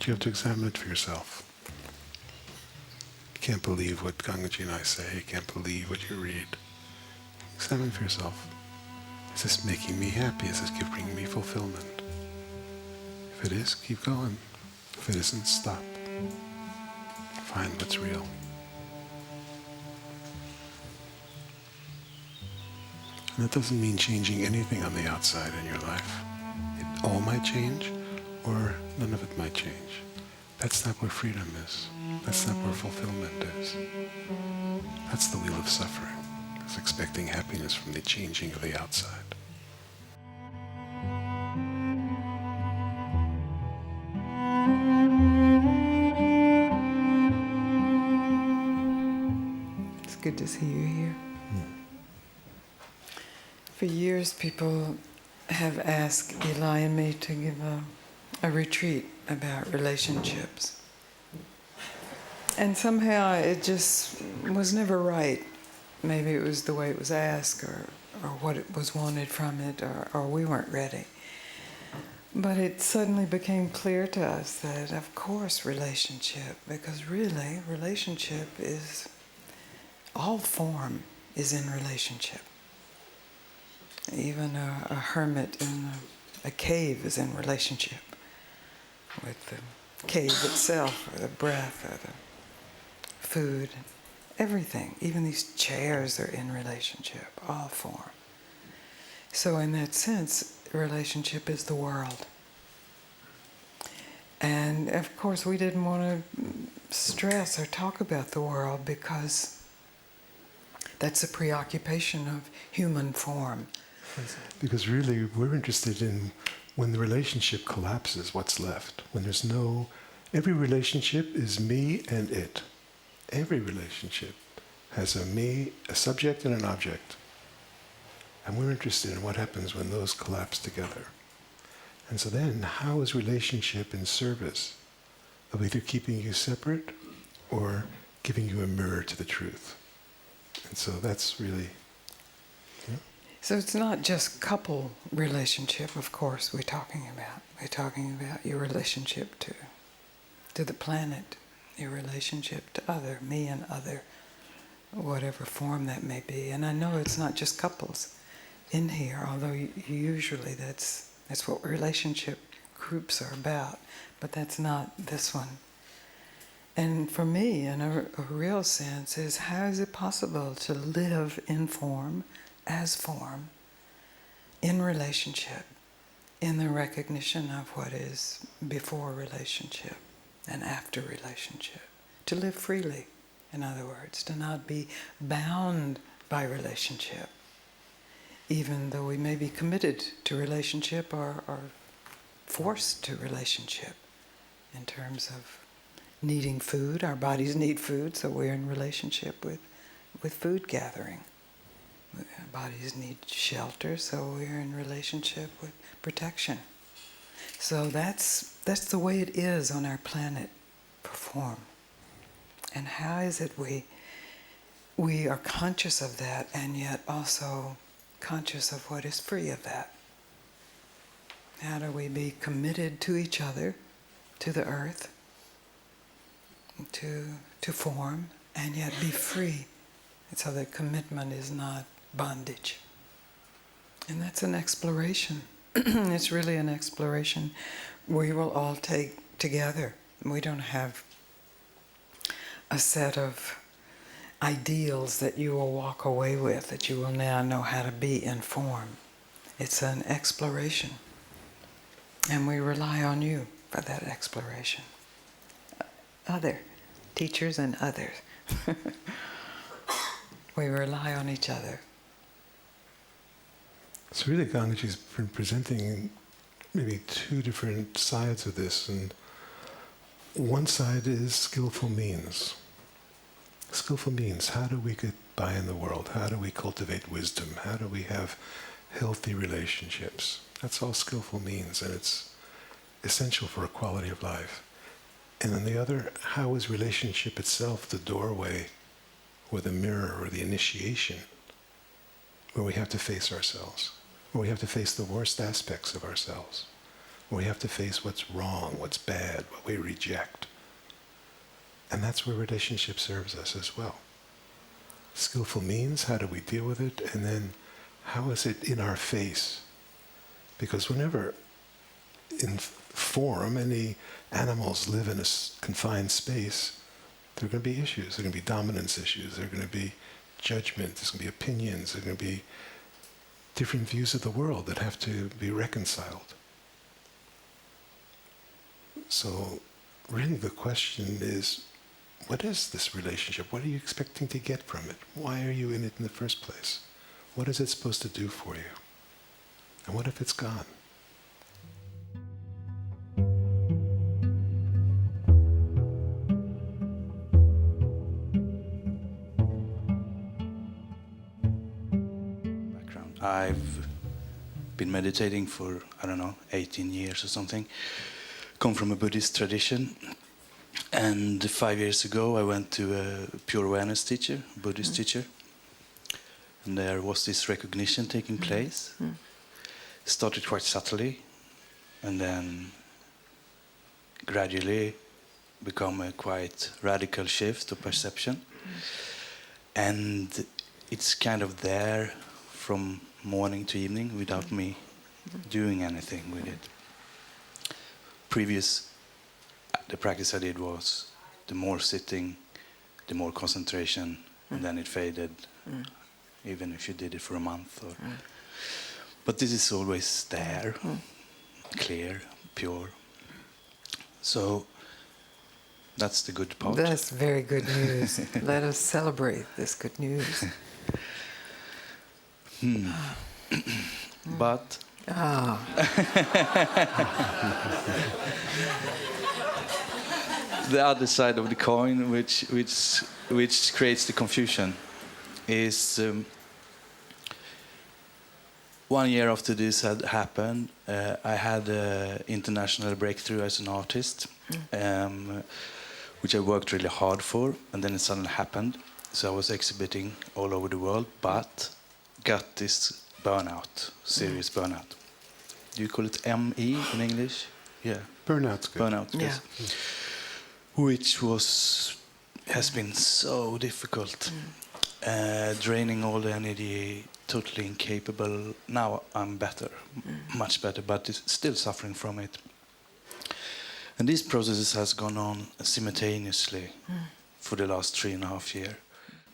But you have to examine it for yourself. You can't believe what Gangaji and I say. You can't believe what you read. Examine for yourself. Is this making me happy? Is this bringing me fulfillment? If it is, keep going. If it isn't, stop. Find what's real. And that doesn't mean changing anything on the outside in your life. It all might change, or none of it might change. That's not where freedom is. That's not where fulfillment is. That's the wheel of suffering. It's expecting happiness from the changing of the outside. It's good to see you here. For years, people have asked Eli and me to give a retreat about relationships. And somehow it just was never right. Maybe it was the way it was asked or what it was wanted from it, or we weren't ready. But it suddenly became clear to us that, of course, relationship, because really, relationship is, all form is in relationship. Even a hermit in a cave is in relationship with the cave itself, or the breath, or the food, everything. Even these chairs are in relationship, all form. So in that sense, relationship is the world. And of course we didn't want to stress or talk about the world because that's a preoccupation of human form. Because really we're interested in when the relationship collapses, what's left. When there's no, every relationship is me and it. Every relationship has a me, a subject and an object. And we're interested in what happens when those collapse together. And so then, how is relationship in service of either keeping you separate or giving you a mirror to the truth? And so that's really... Yeah. So it's not just couple relationship, of course, we're talking about. We're talking about your relationship to the planet, your relationship to other, me and other, whatever form that may be. And I know it's not just couples in here, although usually that's what relationship groups are about, but that's not this one. And for me, in a real sense, is how is it possible to live in form, as form, in relationship, in the recognition of what is before relationship and after relationship, to live freely, in other words, to not be bound by relationship, even though we may be committed to relationship or forced to relationship in terms of needing food. Our bodies need food, so we're in relationship with food gathering. Our bodies need shelter, so we're in relationship with protection. So that's the way it is on our planet for form. And how is it we are conscious of that and yet also conscious of what is free of that? How do we be committed to each other, to the earth, to form, and yet be free, so that commitment is not bondage? And that's an exploration. It's really an exploration we will all take together. We don't have a set of ideals that you will walk away with, that you will now know how to be in form. It's an exploration. And we rely on you for that exploration. Other teachers and others. We rely on each other. So really Gangaji's been presenting maybe two different sides of this, and one side is skillful means. Skillful means, how do we get by in the world? How do we cultivate wisdom? How do we have healthy relationships? That's all skillful means, and it's essential for a quality of life. And on the other, how is relationship itself the doorway or the mirror or the initiation where we have to face ourselves, where we have to face the worst aspects of ourselves, We have to face what's wrong, what's bad, what we reject. And that's where relationship serves us as well. Skillful means, how do we deal with it? And then, how is it in our face? Because whenever in form any animals live in a confined space, there are going to be issues. There are going to be dominance issues. There are going to be judgment. There's going to be opinions. There are going to be different views of the world that have to be reconciled. So really the question is, what is this relationship? What are you expecting to get from it? Why are you in it in the first place? What is it supposed to do for you? And what if it's gone? I've been meditating for, 18 years or something. Come from a Buddhist tradition. And 5 years ago, I went to a pure awareness teacher, Buddhist teacher. And there was this recognition taking place. Started quite subtly, and then gradually become a quite radical shift of perception. And it's kind of there from morning to evening without me doing anything with it. The practice I did was the more sitting, the more concentration, and then it faded, even if you did it for a month. But this is always there, clear, pure. So that's the good part. That's very good news. Let us celebrate this good news. But the other side of the coin, which creates the confusion, is 1 year after this had happened, I had an international breakthrough as an artist, which I worked really hard for, and then it suddenly happened. So I was exhibiting all over the world, but got this burnout, serious burnout. Do you call it ME in English? Yeah. Burnout's good. Burnout, yes. Which has been so difficult, draining all the energy, totally incapable. Now I'm better, much better, but still suffering from it. And these processes has gone on simultaneously for the last 3.5 years.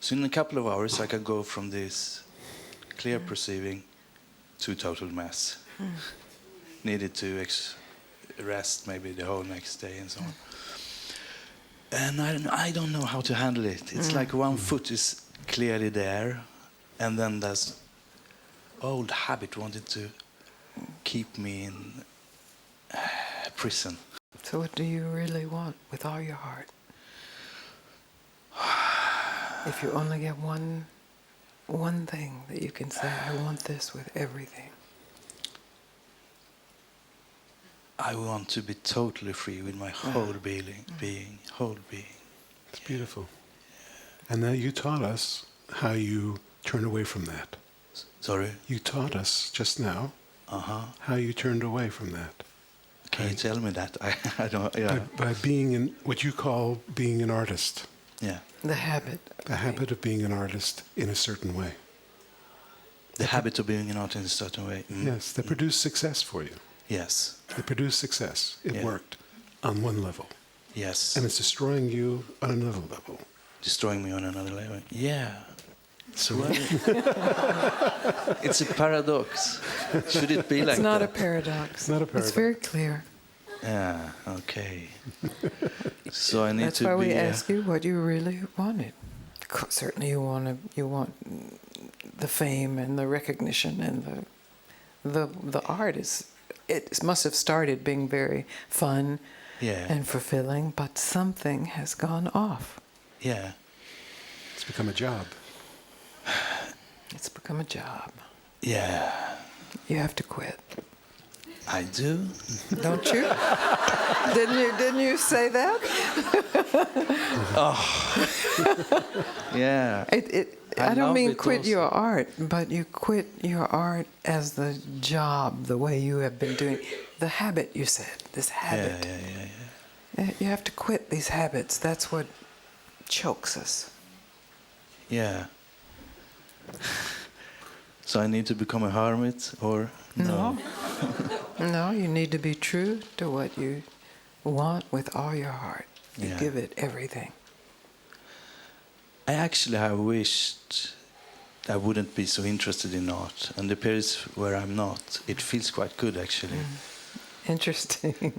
So in a couple of hours I could go from this clear perceiving to total mess. Needed to rest maybe the whole next day and so on. And I don't know how to handle it. It's like one foot is clearly there, and then there's old habit wanted to keep me in prison. So what do you really want with all your heart? If you only get one thing that you can say, I want this with everything. I want to be totally free with my whole being, whole being. It's beautiful. And now you taught us how you turn away from that. Sorry? You taught us just now how you turned away from that. Can you tell me that? I don't. Yeah. By being what you call being an artist. Yeah. The habit. The habit of being an artist in a certain way. The habit of being an artist in a certain way. Yes, that produced success for you. Yes. It produced success. It worked on one level. Yes. And it's destroying you on another level. Destroying me on another level. Yeah. So it's a paradox. Should it be like that? It's not a paradox. It's not a paradox. It's very clear. Yeah, okay. So I need That's to why be... we ask you what you really wanted. Certainly you want the fame and the recognition and the art it must have started being very fun and fulfilling, but something has gone off. Yeah. It's become a job. It's become a job. Yeah. You have to quit. I do. Don't you? Didn't you say that? Yeah. I don't love mean it quit also. your art, but you quit your art as the job, the way you have been doing. The habit, you said, this habit. Yeah. You have to quit these habits. That's what chokes us. Yeah. So I need to become a hermit, or no? No, you need to be true to what you want with all your heart. You Yeah. give it everything. I actually have wished I wouldn't be so interested in art, and the periods where I'm not, it feels quite good actually. Interesting.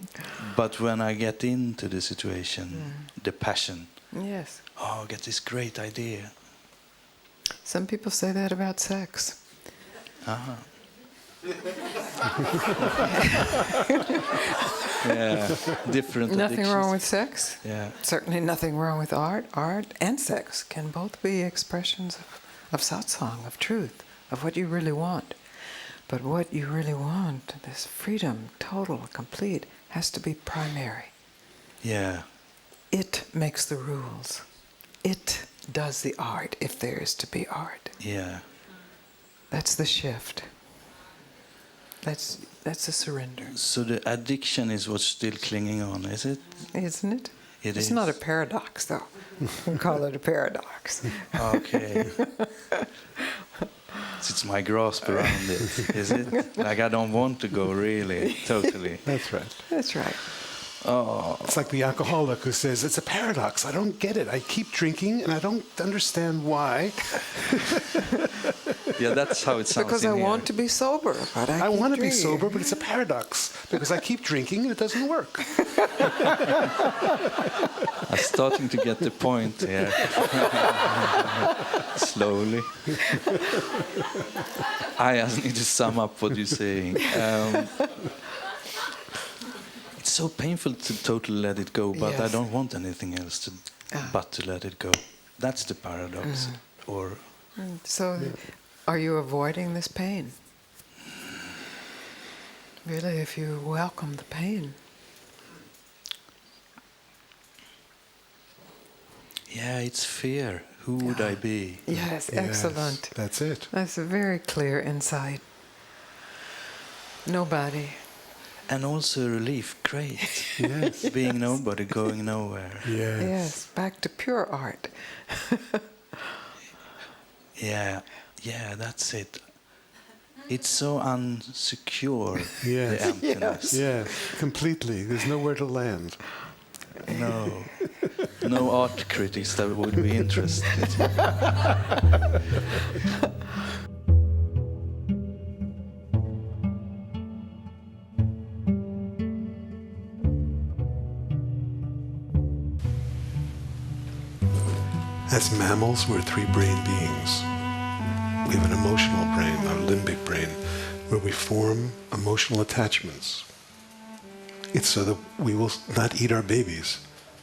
But when I get into the situation, the passion, Yes. oh, I get this great idea. Some people say that about sex. Yeah, different Nothing addictions. wrong with sex. Yeah, Certainly nothing wrong with art. Art and sex can both be expressions of satsang, of truth, of what you really want. But what you really want, this freedom, total, complete, has to be primary. yeah, It makes the rules. It does the art, if there is to be art. yeah. That's the shift. That's a surrender, So the addiction is what's still clinging on, is it? isn't it? It It's is. not a paradox, though. We call it a paradox. Okay. It's my grasp around it, is it? Like I don't want to go really, totally. That's right. That's right. Oh, It's like the alcoholic who says, it's a paradox. I don't get it. I keep drinking and I don't understand why. yeah, that's how it sounds. Because I want to be sober, but I I keep want to be drinking. sober, but it's a paradox because I keep drinking and it doesn't work. I'm starting to get the point here. Slowly. I just need to sum up what you're saying. It's so painful to totally let it go, but I Yes. don't want anything else but to let it go. That's the paradox. Or So, are you avoiding this pain? Really, if you welcome the pain. yeah, it's fear. Who would I be? Yes, Yes, excellent. that's it. That's a very clear insight. Nobody. And also relief. Great. Yes. Being nobody, going nowhere. Yes. Yes, back to pure art. Yeah, that's it. It's so unsecure, Yes. the emptiness. Yeah, completely. There's nowhere to land. No art critics that would be interested. As mammals, we're three-brain beings. We have an emotional brain, our limbic brain, where we form emotional attachments. It's so that we will not eat our babies,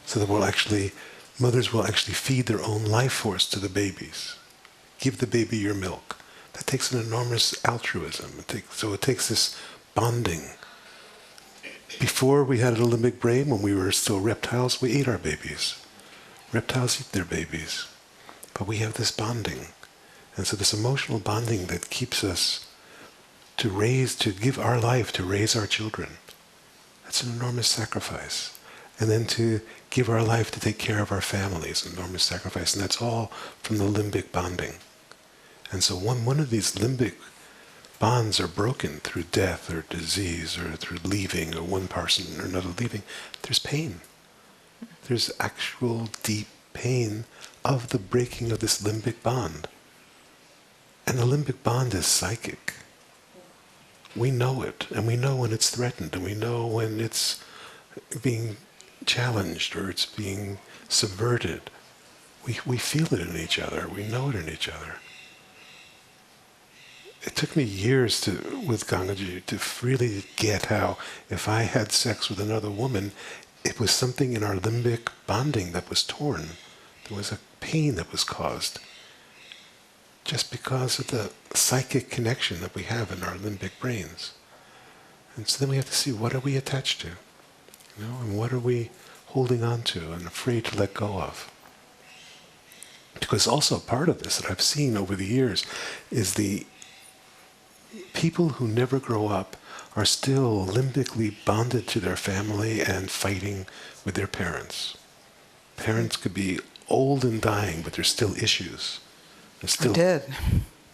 so that mothers will actually feed their own life force to the babies. Give the baby your milk. That takes an enormous altruism. It takes this bonding. Before we had a limbic brain, when we were still reptiles, we ate our babies. Reptiles eat their babies. But we have this bonding. And so this emotional bonding that keeps us to give our life to raise our children. That's an enormous sacrifice. And then to give our life to take care of our families, an enormous sacrifice. And that's all from the limbic bonding. And so one of these limbic bonds are broken through death or disease or through leaving, or one person or another leaving. There's pain. There's actual deep pain of the breaking of this limbic bond. And the limbic bond is psychic. We know it, and we know when it's threatened, and we know when it's being challenged or it's being subverted. We feel it in each other. We know it in each other. It took me years with Gangaji to really get how if I had sex with another woman, it was something in our limbic bonding that was torn. There was a pain that was caused just because of the psychic connection that we have in our limbic brains. And so then we have to see, what are we attached to? And what are we holding on to and afraid to let go of? Because also part of this that I've seen over the years is the people who never grow up are still limbically bonded to their family and fighting with their parents. Parents could be old and dying, but there's still issues. There's still Dead.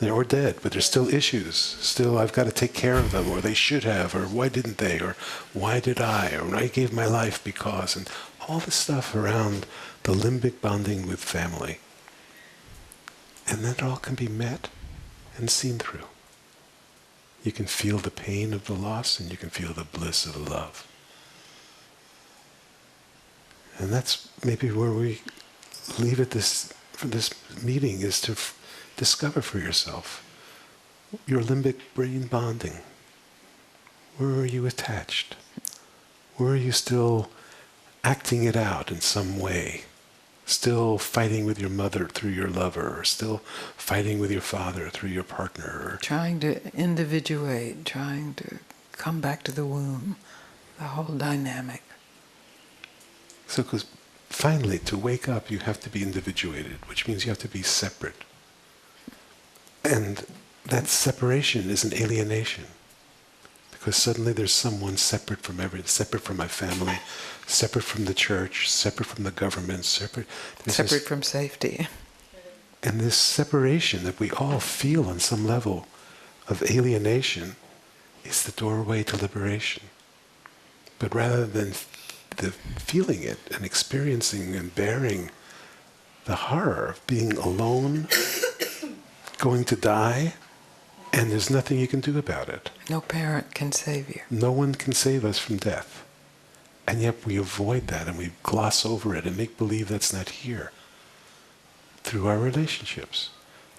Or dead, but there's still issues. Still, I've got to take care of them, or they should have, or why didn't they, or why did I, or I gave my life because, and all this stuff around the limbic bonding with family. And that all can be met and seen through. You can feel the pain of the loss, and you can feel the bliss of the love. And that's maybe where we leave it for this meeting, is to discover for yourself your limbic brain bonding. Where are you attached? Where are you still acting it out in some way? Still fighting with your mother through your lover, or still fighting with your father through your partner? Or Trying to individuate, trying to come back to the womb, the whole dynamic. So, because finally, to wake up, you have to be individuated, which means you have to be separate. And that separation is an alienation. Because suddenly there's someone separate from separate from my family, separate from the church, separate from the government, separate From safety. And this separation that we all feel on some level of alienation is the doorway to liberation. But rather than the feeling it and experiencing and bearing the horror of being alone, going to die, and there's nothing you can do about it. No parent can save you. No one can save us from death. And yet we avoid that and we gloss over it and make believe that's not here. Through our relationships,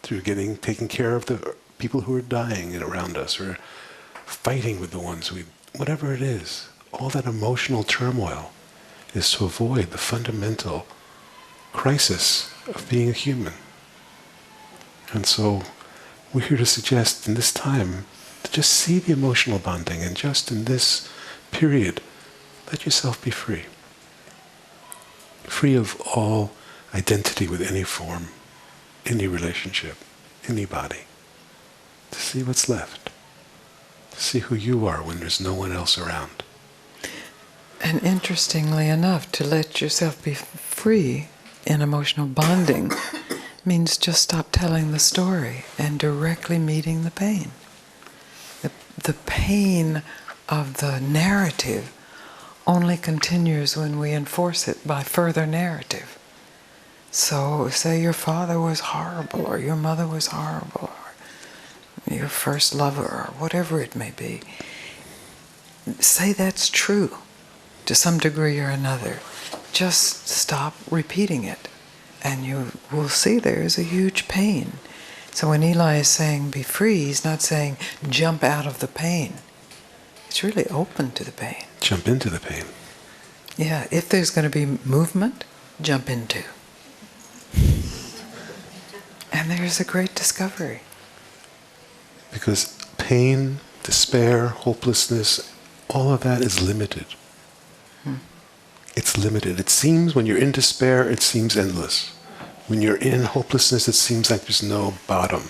through taking care of the people who are dying around us, or fighting with the ones whatever it is. All that emotional turmoil is to avoid the fundamental crisis of being a human. And so we're here to suggest in this time to just see the emotional bonding, and just in this period, let yourself be free. Free of all identity with any form, any relationship, anybody. To see what's left. To see who you are when there's no one else around. And interestingly enough, to let yourself be free in emotional bonding means just stop telling the story and directly meeting the pain. The pain of the narrative only continues when we enforce it by further narrative. So say your father was horrible, or your mother was horrible, or your first lover, or whatever it may be. Say that's true to some degree or another. Just stop repeating it, and you will see there is a huge pain. So when Eli is saying be free, he's not saying jump out of the pain. It's really open to the pain. Jump into the pain. Yeah, if there's going to be movement, jump into. And there's a great discovery. Because pain, despair, hopelessness, all of that is limited. It's limited. It seems, when you're in despair, it seems endless. When you're in hopelessness, it seems like there's no bottom.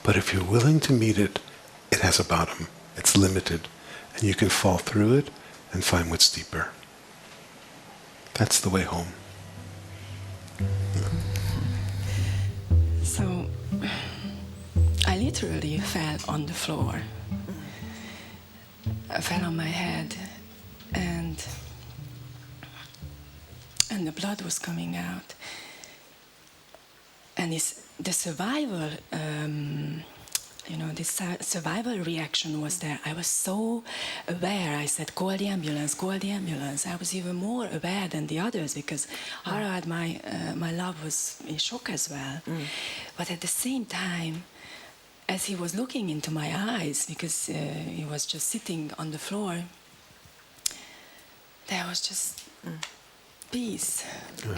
But if you're willing to meet it, it has a bottom. It's limited. And you can fall through it and find what's deeper. That's the way home. So, I literally fell on the floor. I fell on my head, and the blood was coming out. And the survival, this survival reaction was there. I was so aware. I said, call the ambulance, call the ambulance. I was even more aware than the others, because Harald, my love, was in shock as well. But at the same time, as he was looking into my eyes, because he was just sitting on the floor, there was just peace.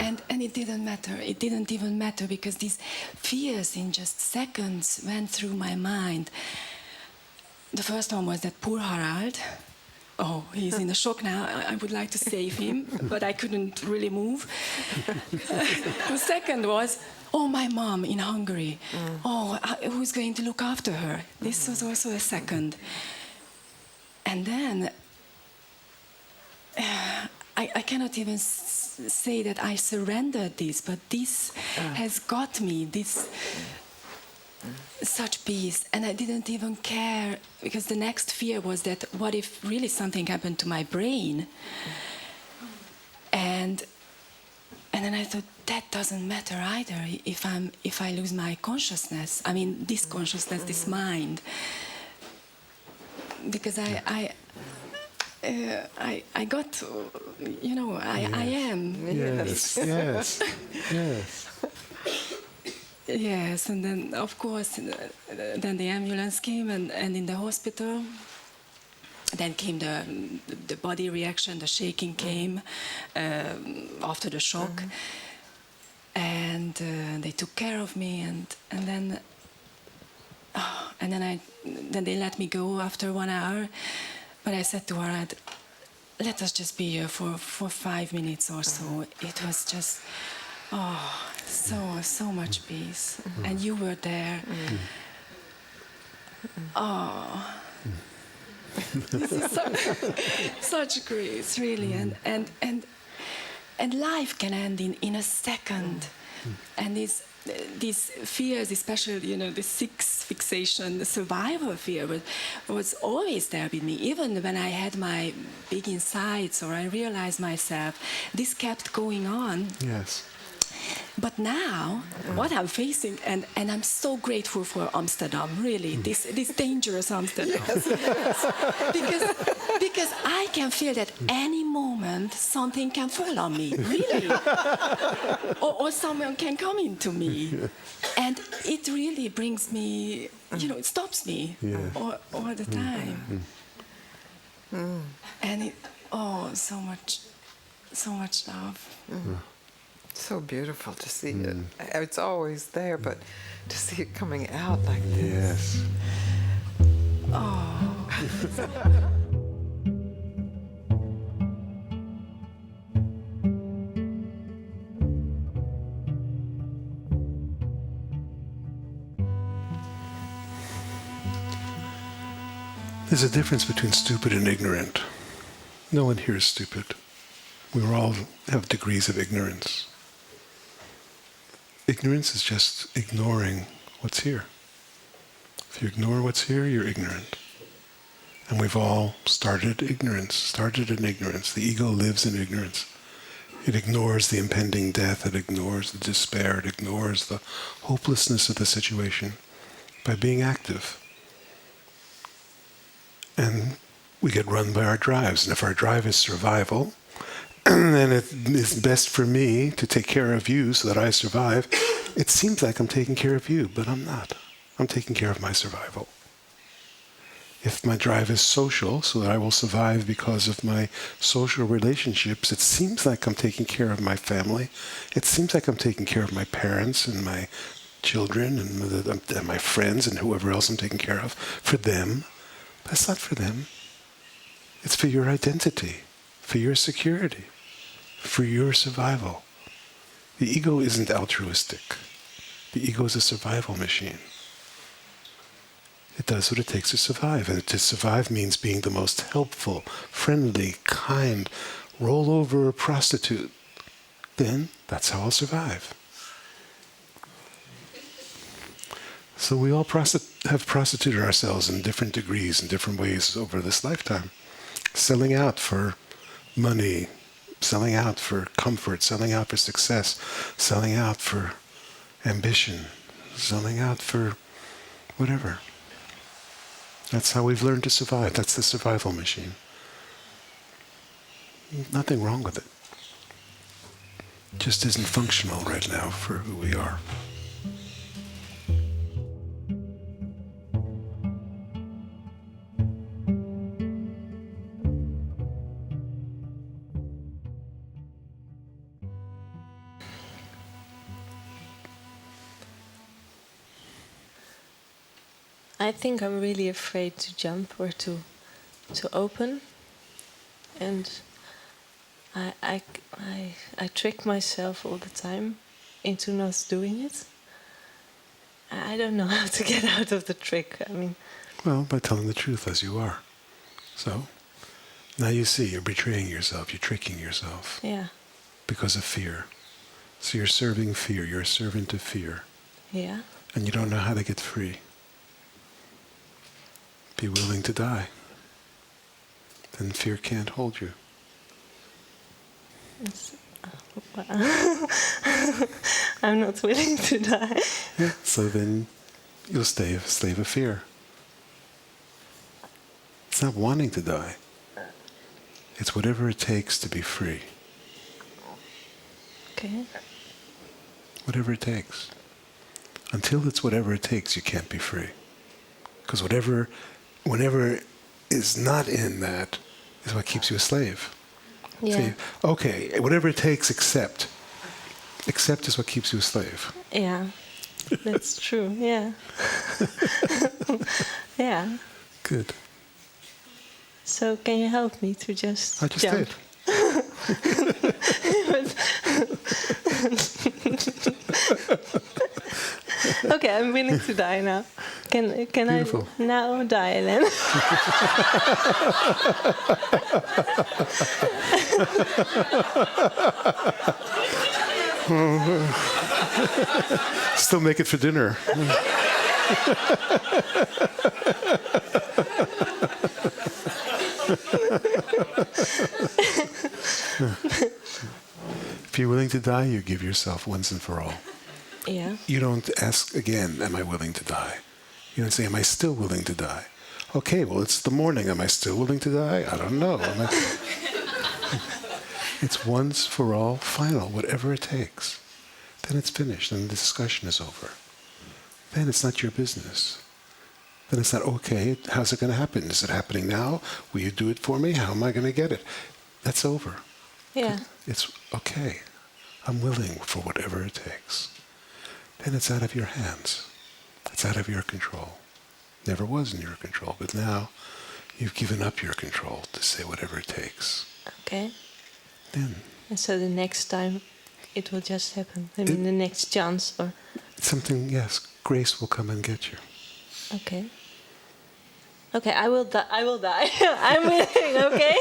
And it didn't matter. It didn't even matter, because these fears in just seconds went through my mind. The first one was that poor Harald. Oh, he's in a shock now. I would like to save him, but I couldn't really move. The second was, oh, my mom in Hungary. Oh, who's going to look after her? This was also a second. And then I cannot even say that I surrendered this, but this has got me such peace, and I didn't even care, because the next fear was that what if really something happened to my brain? And then I thought, that doesn't matter either if I lose my consciousness. I mean, this consciousness, this mind, because I got, I am. Yes, yes, yes. Yes, and then of course, then the ambulance came, and in the hospital, then came the body reaction, the shaking came after the shock, and they took care of me, and then they let me go after 1 hour, but I said to her, let us just be here for 5 minutes or so. It was just, so much peace, and you were there. This is such grace, really, and life can end in a second, and these fears, especially the sex fixation, the survival fear, was always there with me. Even when I had my big insights or I realized myself, this kept going on. Yes. But now, what I'm facing, and I'm so grateful for Amsterdam, really, this dangerous Amsterdam. because I can feel that any moment something can fall on me, really. or someone can come into me. And it really brings me, it stops me all the time. And so much love. So beautiful to see it. It's always there, but to see it coming out like this. Yes. There's a difference between stupid and ignorant. No one here is stupid. We all have degrees of ignorance. Ignorance is just ignoring what's here. If you ignore what's here, you're ignorant. And we've all started in ignorance. The ego lives in ignorance. It ignores the impending death, it ignores the despair, it ignores the hopelessness of the situation by being active. And we get run by our drives. And if our drive is survival, and it is best for me to take care of you so that I survive, it seems like I'm taking care of you, but I'm not. I'm taking care of my survival. If my drive is social, so that I will survive because of my social relationships, it seems like I'm taking care of my family. It seems like I'm taking care of my parents and my children and my friends and whoever else I'm taking care of, for them. But it's not for them. It's for your identity, for your security, for your survival. The ego isn't altruistic. The ego is a survival machine. It does what it takes to survive. And to survive means being the most helpful, friendly, kind, roll-over prostitute. Then that's how I'll survive. So we all have prostituted ourselves in different degrees, in different ways over this lifetime. Selling out for money, selling out for comfort, selling out for success, selling out for ambition, selling out for whatever. That's how we've learned to survive. That's the survival machine. Nothing wrong with it. It just isn't functional right now for who we are. I think I'm really afraid to jump or to open, and I trick myself all the time into not doing it. I don't know how to get out of the trick. I mean, Well, by telling the truth as you are. So, now you see you're betraying yourself, you're tricking yourself yeah, because of fear. So you're serving fear, you're a servant of fear, yeah. and you don't know how to get free. Be willing to die. Then fear can't hold you. I'm not willing to die. Yeah, so then you'll stay a slave of fear. It's not wanting to die. It's whatever it takes to be free. Okay. Whatever it takes. Until it's whatever it takes, you can't be free. Because whenever is not in that is what keeps you a slave. Yeah. See, okay, whatever it takes, accept. Accept is what keeps you a slave. Yeah. That's true. Yeah. Yeah. Good. So can you help me to just I just jump? did. Okay, I'm willing to die now. Can Beautiful. I now die then? Still make it for dinner. If you're willing to die, you give yourself once and for all. Yeah. You don't ask again, am I willing to die? You don't say, am I still willing to die? Okay, well, it's the morning. Am I still willing to die? I don't know. It's once for all, final, whatever it takes. Then it's finished, and the discussion is over. Then it's not your business. Then it's not, okay, how's it going to happen? Is it happening now? Will you do it for me? How am I going to get it? That's over. Yeah. It's okay. I'm willing for whatever it takes. Then it's out of your hands. It's out of your control. Never was in your control, but now you've given up your control to say whatever it takes. Okay. Then And so the next time it will just happen. I mean, the next chance or... something, yes, grace will come and get you. Okay. Okay, I will die. I will die. I'm willing. Okay.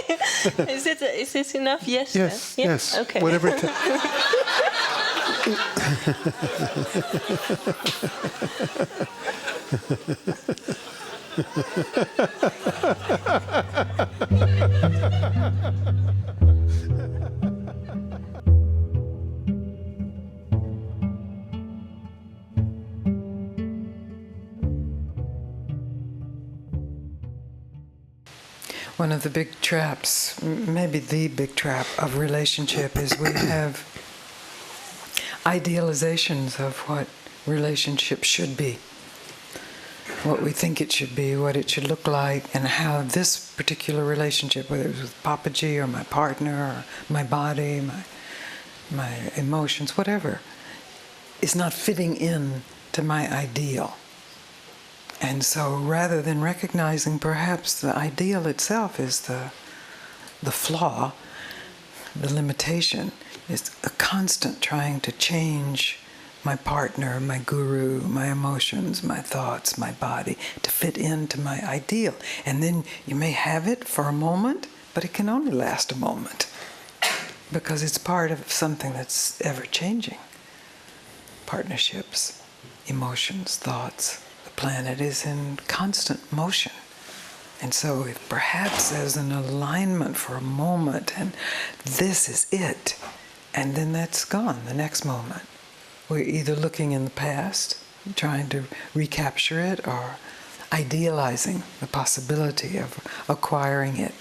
Is this enough? Yes. Yes, Yeah? yes. Okay. Whatever it takes. One of the big traps, maybe the big trap of relationship, is we have idealizations of what relationship should be, what we think it should be, what it should look like, and how this particular relationship, whether it's with Papaji or my partner or my body, my emotions, whatever, is not fitting in to my ideal. And so rather than recognizing perhaps the ideal itself is the flaw, the limitation, is a constant trying to change my partner, my guru, my emotions, my thoughts, my body, to fit into my ideal. And then you may have it for a moment, but it can only last a moment because it's part of something that's ever-changing. Partnerships, emotions, thoughts. The planet is in constant motion. And so if perhaps there's an alignment for a moment and this is it, and then that's gone the next moment. We're either looking in the past, trying to recapture it, or idealizing the possibility of acquiring it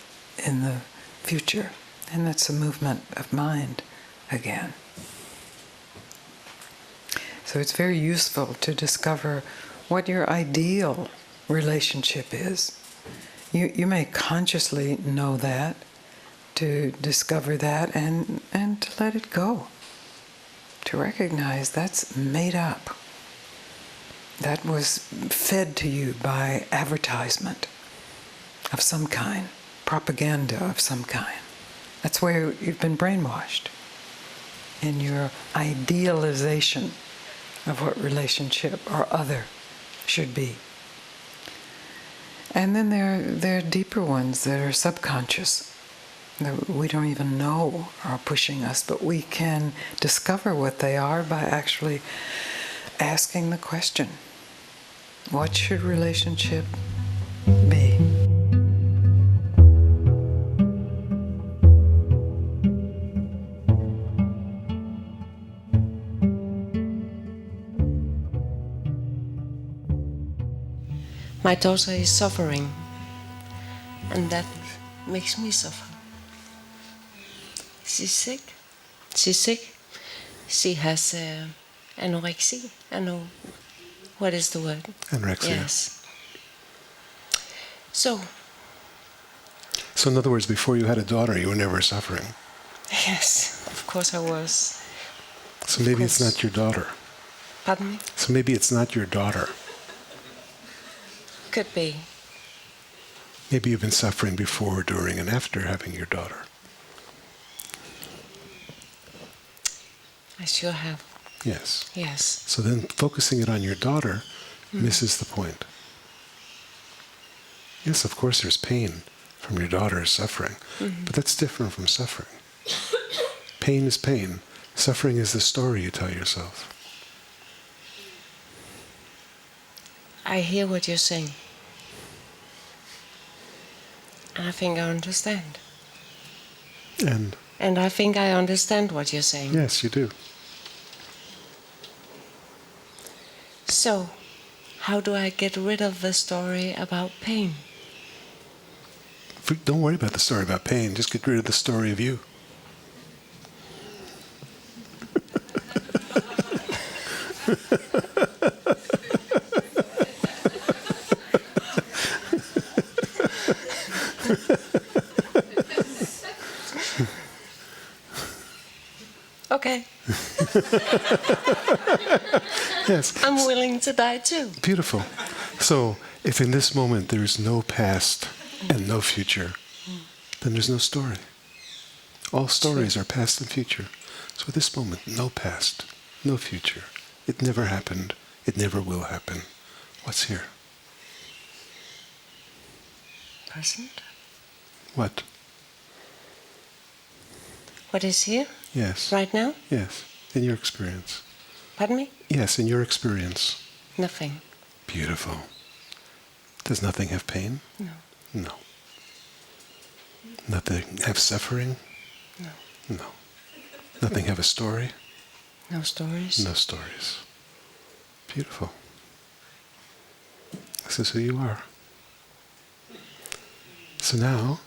in the future. And that's a movement of mind again. So it's very useful to discover what your ideal relationship is. You may consciously know that, to discover that and to let it go. To recognize that's made up. That was fed to you by advertisement of some kind, propaganda of some kind. That's where you've been brainwashed. in your idealization of what relationship or other should be. And then there are deeper ones that are subconscious, that we don't even know are pushing us, but we can discover what they are by actually asking the question, what should relationship be? My daughter is suffering, and that makes me suffer. She's sick. She's sick. She has anorexia. I know. What is the word? Anorexia. Yes. So, in other words, before you had a daughter, you were never suffering. yes, of course I was. So maybe it's not your daughter. Pardon me? So maybe it's not your daughter. Could be. Maybe you've been suffering before, during, and after having your daughter. I sure have. Yes. Yes. So then focusing it on your daughter misses the point. Yes, of course there's pain from your daughter's suffering, but that's different from suffering. Pain is pain. Suffering is the story you tell yourself. I hear what you're saying. And I think I understand. And I think I understand what you're saying. Yes, you do. So, how do I get rid of the story about pain? Don't worry about the story about pain. Just get rid of the story of you. Okay. Yes. I'm willing to die too. Beautiful. So, if in this moment there is no past and no future, then there's no story. All stories are past and future. So at this moment, no past, no future. It never happened. It never will happen. What's here? Present? What? What is here? Yes. Right now? Yes. In your experience. Pardon me? Yes, in your experience. Nothing. Beautiful. Does nothing have pain? No. No. Nothing have suffering? No. No. Nothing have a story? No stories? No stories. Beautiful. This is who you are. So now,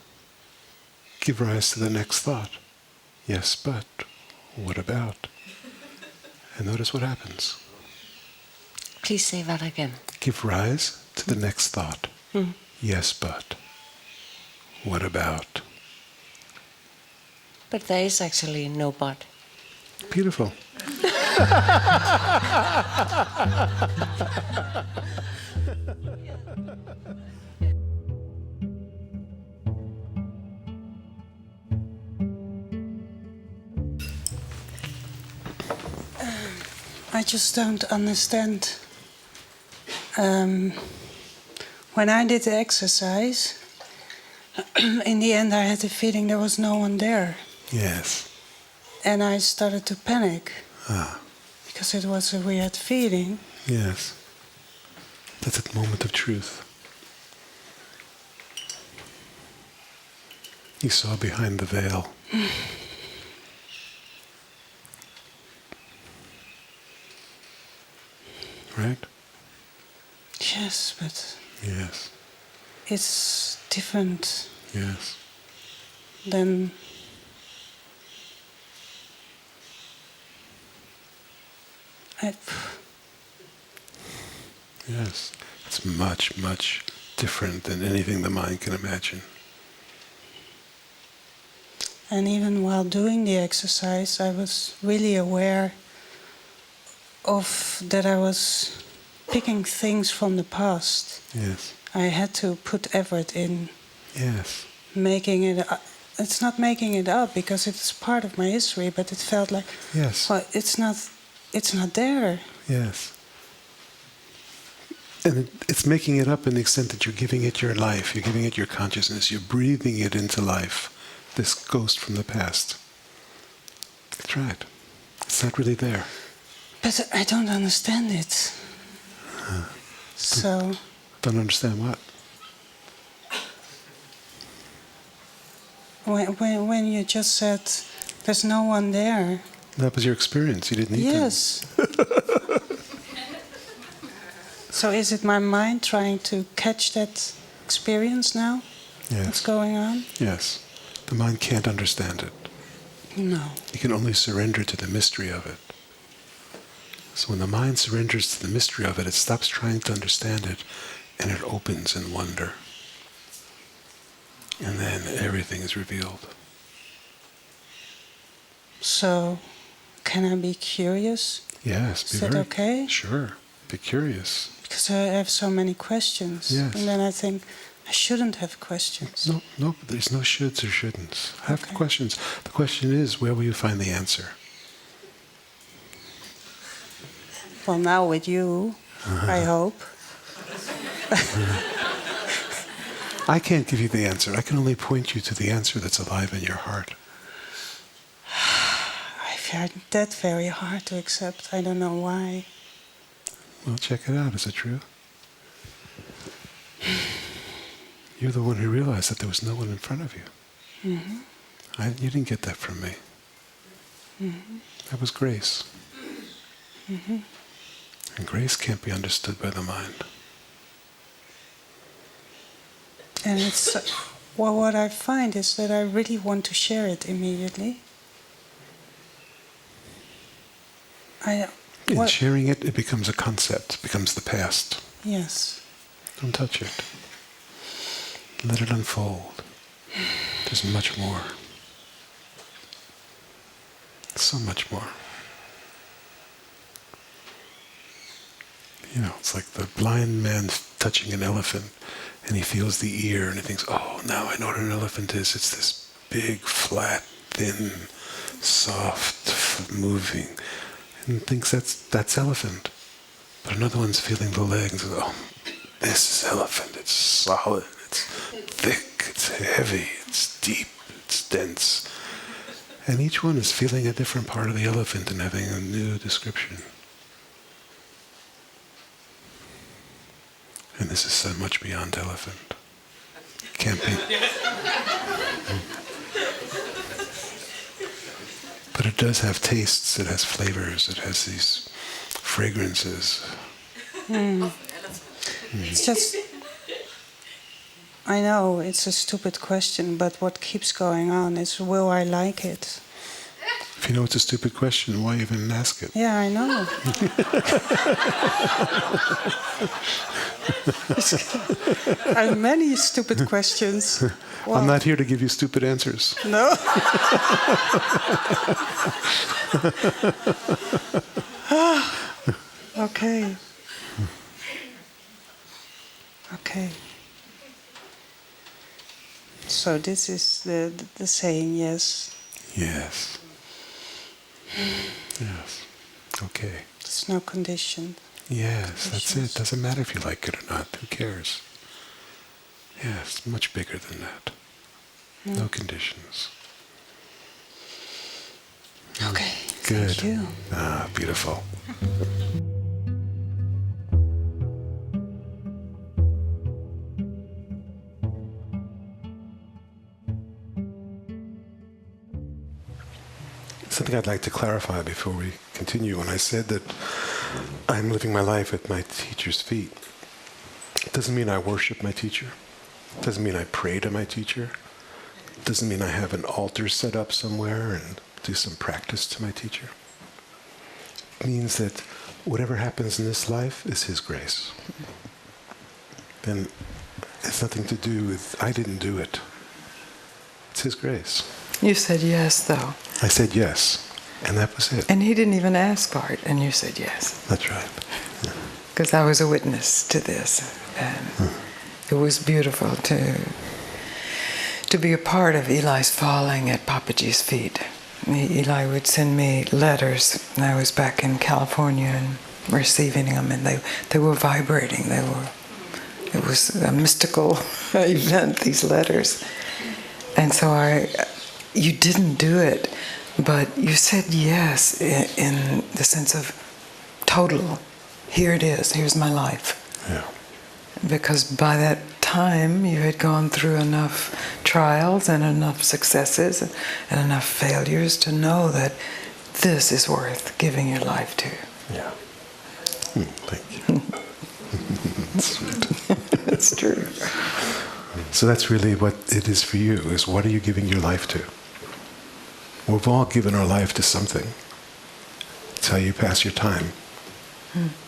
give rise to the next thought. Yes, but what about? And notice what happens. Please say that again. Give rise to the next thought. Yes, but what about? But there is actually no but. Beautiful. I just don't understand. When I did the exercise, in the end I had the feeling there was no one there. Yes. And I started to panic. Ah. Because it was a weird feeling. Yes. That's a moment of truth. You saw behind the veil. Right? Yes, but Yes. it's different Yes. than Yes. It's much, much different than anything the mind can imagine. And even while doing the exercise, I was really aware of that I was picking things from the past. Yes. I had to put effort in Yes. making it it's not making it up because it's part of my history, but it felt like, Yes. well, it's not there. Yes. And it's making it up in the extent that you're giving it your life, you're giving it your consciousness, you're breathing it into life, this ghost from the past. That's right. It's not really there. But I don't understand it. So, Don't understand what? when you just said there's no one there. That was your experience. You didn't need Yes. So is it my mind trying to catch that experience now? Yes. What's going on? Yes. The mind can't understand it. No. You can only surrender to the mystery of it. So when the mind surrenders to the mystery of it, it stops trying to understand it, and it opens in wonder. And then everything is revealed. So, can I be curious? Yes, be Is that very okay? Sure. Be curious. Because I have so many questions. Yes. And then I think, I shouldn't have questions. No, there's no shoulds or shouldn'ts. Have Okay. questions. The question is, where will you find the answer? Well, now with you, I hope. I can't give you the answer. I can only point you to the answer that's alive in your heart. I find that very hard to accept. I don't know why. Well, check it out. Is it true? You're the one who realized that there was no one in front of you. Mm-hmm. You didn't get that from me. Mm-hmm. That was grace. Mm-hmm. And grace can't be understood by the mind. And it's well, what I find is that I really want to share it immediately. In sharing it, it becomes a concept, it becomes the past. Yes. Don't touch it. Let it unfold. There's much more. So much more. You know, it's like the blind man touching an elephant, and he feels the ear, and he thinks, oh, now I know what an elephant is. It's this big, flat, thin, soft, moving, and thinks that's elephant. But another one's feeling the leg and says, oh, this is elephant. It's solid, it's thick, it's heavy, it's deep, it's dense. And each one is feeling a different part of the elephant and having a new description. And this is so much beyond elephant. Can't be. But it does have tastes, it has flavors, it has these fragrances. It's just, I know it's a stupid question, but what keeps going on is, will I like it? If you know it's a stupid question, why even ask it? Yeah, I know. I have many stupid questions. Well, I'm not here to give you stupid answers. No. Okay. Okay. So this is the saying, yes. Yes. Yes. Okay. There's no condition. Yes, that's it. Doesn't matter if you like it or not. Who cares? Yes, much bigger than that. No conditions. Okay. Good. Thank you. Ah, beautiful. Something I'd like to clarify before we continue. When I said that I'm living my life at my teacher's feet, it doesn't mean I worship my teacher. It doesn't mean I pray to my teacher. It doesn't mean I have an altar set up somewhere and do some practice to my teacher. It means that whatever happens in this life is his grace. And it's nothing to do with, I didn't do it. It's his grace. You said yes, though. I said yes, and that was it. And he didn't even ask for it, and you said yes. That's right. Because I was a witness to this. And it was beautiful to be a part of Eli's falling at Papaji's feet. Eli would send me letters, and I was back in California and receiving them, and they were vibrating. It was a mystical event, these letters. And so you didn't do it, but you said yes in the sense of total. Here it is, here's my life. Yeah. Because by that time you had gone through enough trials and enough successes and enough failures to know that this is worth giving your life to. Yeah. Thank you. That's sweet. It's true. So that's really what it is for you, is what are you giving your life to? We've all given our life to something. It's how you pass your time.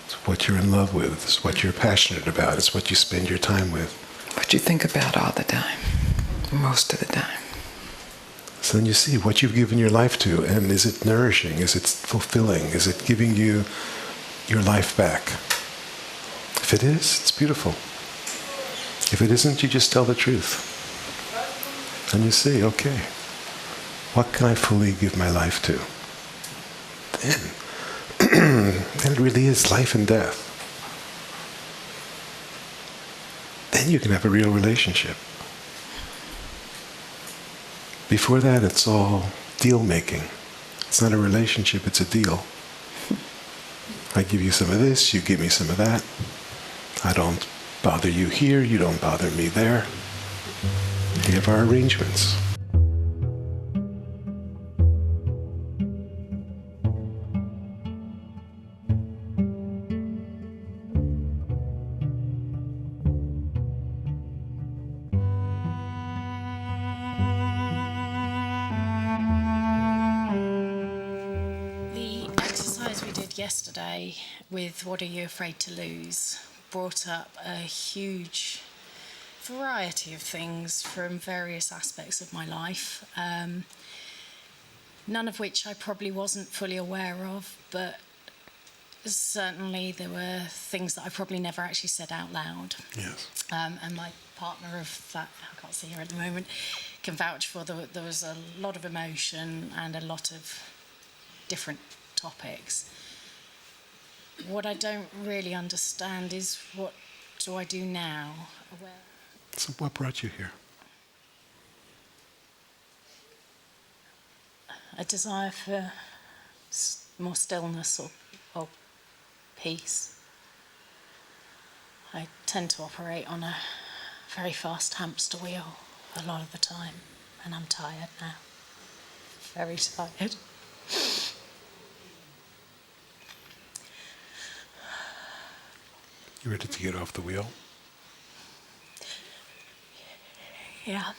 It's what you're in love with. It's what you're passionate about. It's what you spend your time with. What you think about all the time, most of the time. So then you see what you've given your life to, and is it nourishing? Is it fulfilling? Is it giving you your life back? If it is, it's beautiful. If it isn't, you just tell the truth. And you say, okay, what can I fully give my life to? Then it really is life and death. Then you can have a real relationship. Before that, it's all deal making. It's not a relationship, it's a deal. I give you some of this, you give me some of that. I don't bother you here, you don't bother me there. We have our arrangements. Yesterday with What Are You Afraid to Lose brought up a huge variety of things from various aspects of my life, none of which I probably wasn't fully aware of, but certainly there were things that I probably never actually said out loud. Yes. And my partner of that, I can't see her at the moment, can vouch for there was a lot of emotion and a lot of different topics. What I don't really understand is, what do I do now? So what brought you here? A desire for more stillness or peace. I tend to operate on a very fast hamster wheel a lot of the time, and I'm tired now. Very tired. You ready to get off the wheel? Yeah.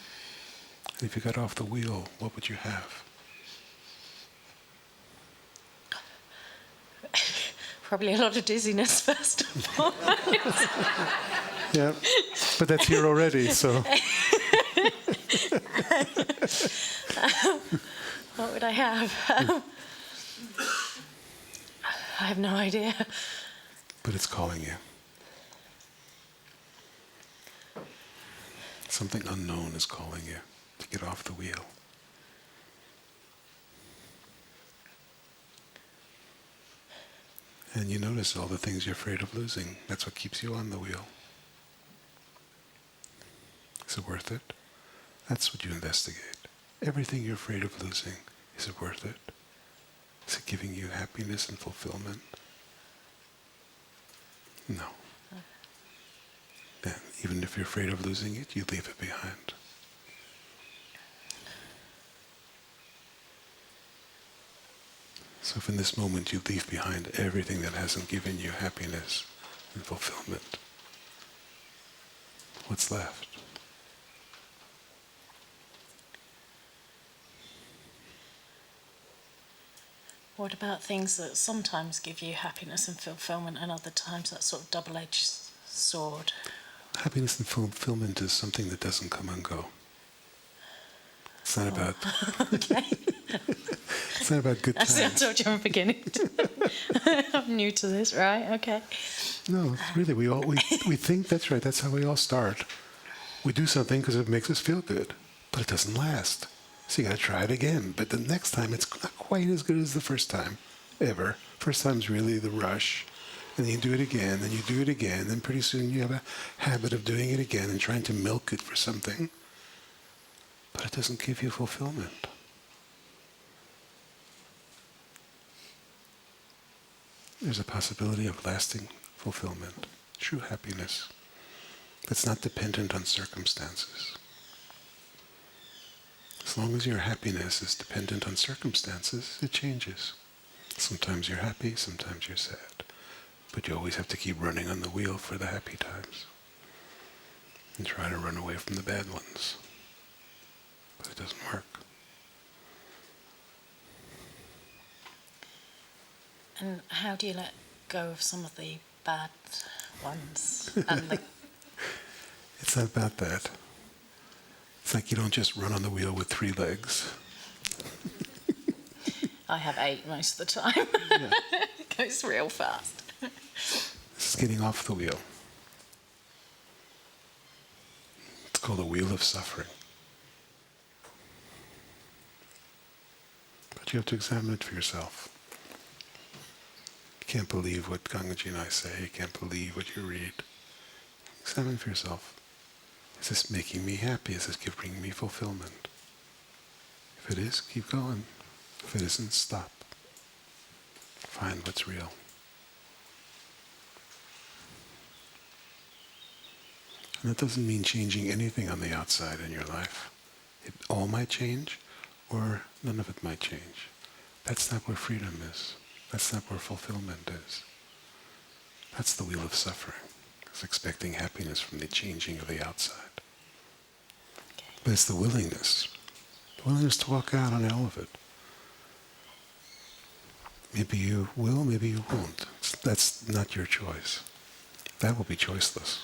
And if you got off the wheel, what would you have? Probably a lot of dizziness, first of all. Yeah, but that's here already, so. What would I have? I have no idea. But it's calling you. Something unknown is calling you to get off the wheel. And you notice all the things you're afraid of losing. That's what keeps you on the wheel. Is it worth it? That's what you investigate. Everything you're afraid of losing, is it worth it? Is it giving you happiness and fulfillment? No. And even if you're afraid of losing it, you leave it behind. So if in this moment you leave behind everything that hasn't given you happiness and fulfillment, what's left? What about things that sometimes give you happiness and fulfillment, and other times that sort of double-edged sword? Happiness and fulfillment is something that doesn't come and go. It's not about. Okay. It's not about good times. I told you I'm beginning. I'm new to this, right? Okay. No, it's really, we think that's right. That's how we all start. We do something because it makes us feel good. but it doesn't last. So you got to try it again. But the next time, it's not quite as good as the first time, ever. First time's really the rush. And then you do it again, and you do it again, and pretty soon you have a habit of doing it again and trying to milk it for something. But it doesn't give you fulfillment. There's a possibility of lasting fulfillment, true happiness, that's not dependent on circumstances. As long as your happiness is dependent on circumstances, it changes. Sometimes you're happy, sometimes you're sad. But you always have to keep running on the wheel for the happy times. And try to run away from the bad ones. But it doesn't work. And how do you let go of some of the bad ones? And It's not about that. It's like you don't just run on the wheel with 3 legs. I have 8 most of the time. Yeah. It goes real fast. This is getting off the wheel. It's called a wheel of suffering. But you have to examine it for yourself. You can't believe what Gangaji and I say. You can't believe what you read. Examine for yourself. Is this making me happy? Is this giving me fulfillment? If it is, keep going. If it isn't, stop. Find what's real. And that doesn't mean changing anything on the outside in your life. It all might change, or none of it might change. That's not where freedom is. That's not where fulfillment is. That's the wheel of suffering. It's expecting happiness from the changing of the outside. But it's the willingness to walk out on all of it. Maybe you will, maybe you won't. That's not your choice. That will be choiceless.